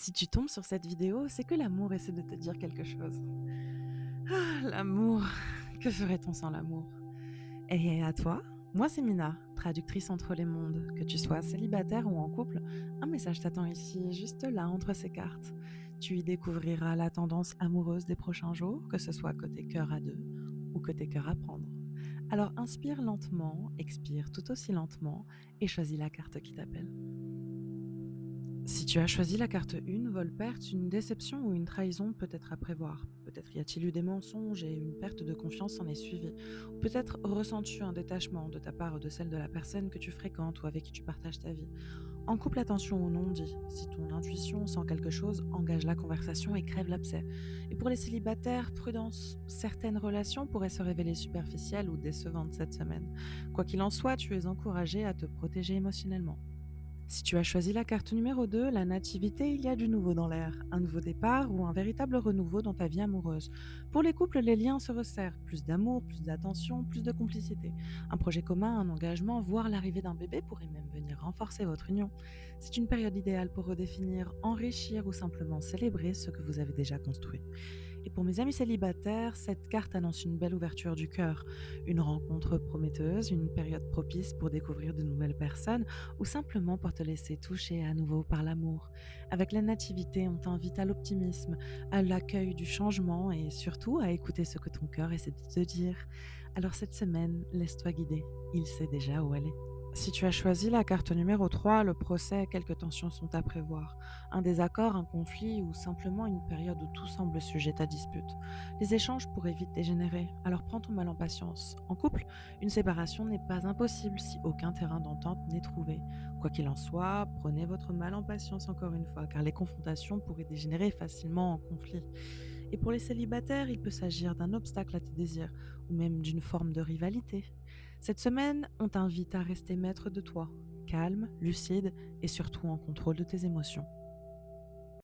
Si tu tombes sur cette vidéo, c'est que l'amour essaie de te dire quelque chose. Ah, l'amour, que ferait-on sans l'amour? Et à toi, moi c'est Mina, traductrice entre les mondes. Que tu sois célibataire ou en couple, un message t'attend ici, juste là, entre ces cartes. Tu y découvriras la tendance amoureuse des prochains jours, que ce soit côté cœur à deux ou côté cœur à prendre. Alors inspire lentement, expire tout aussi lentement et choisis la carte qui t'appelle. Si tu as choisi la carte 1, vol-perte, une déception ou une trahison peut être à prévoir. Peut-être y a-t-il eu des mensonges et une perte de confiance s'en est suivie. Ou peut-être ressens-tu un détachement de ta part ou de celle de la personne que tu fréquentes ou avec qui tu partages ta vie. En couple, attention au non-dit. Si ton intuition sent quelque chose, engage la conversation et crève l'abcès. Et pour les célibataires, prudence. Certaines relations pourraient se révéler superficielles ou décevantes cette semaine. Quoi qu'il en soit, tu es encouragé à te protéger émotionnellement. Si tu as choisi la carte numéro 2, la nativité, il y a du nouveau dans l'air, un nouveau départ ou un véritable renouveau dans ta vie amoureuse. Pour les couples, les liens se resserrent, plus d'amour, plus d'attention, plus de complicité. Un projet commun, un engagement, voire l'arrivée d'un bébé pourrait même venir renforcer votre union. C'est une période idéale pour redéfinir, enrichir ou simplement célébrer ce que vous avez déjà construit. Et pour mes amis célibataires, cette carte annonce une belle ouverture du cœur, une rencontre prometteuse, une période propice pour découvrir de nouvelles personnes ou simplement pour te laisser toucher à nouveau par l'amour. Avec la nativité, on t'invite à l'optimisme, à l'accueil du changement et surtout à écouter ce que ton cœur essaie de te dire. Alors cette semaine, laisse-toi guider, il sait déjà où elle est. Si tu as choisi la carte numéro 3, le procès, quelques tensions sont à prévoir. Un désaccord, un conflit ou simplement une période où tout semble sujet à dispute. Les échanges pourraient vite dégénérer, alors prends ton mal en patience. En couple, une séparation n'est pas impossible si aucun terrain d'entente n'est trouvé. Quoi qu'il en soit, prenez votre mal en patience encore une fois, car les confrontations pourraient dégénérer facilement en conflit. Et pour les célibataires, il peut s'agir d'un obstacle à tes désirs, ou même d'une forme de rivalité. Cette semaine, on t'invite à rester maître de toi, calme, lucide et surtout en contrôle de tes émotions.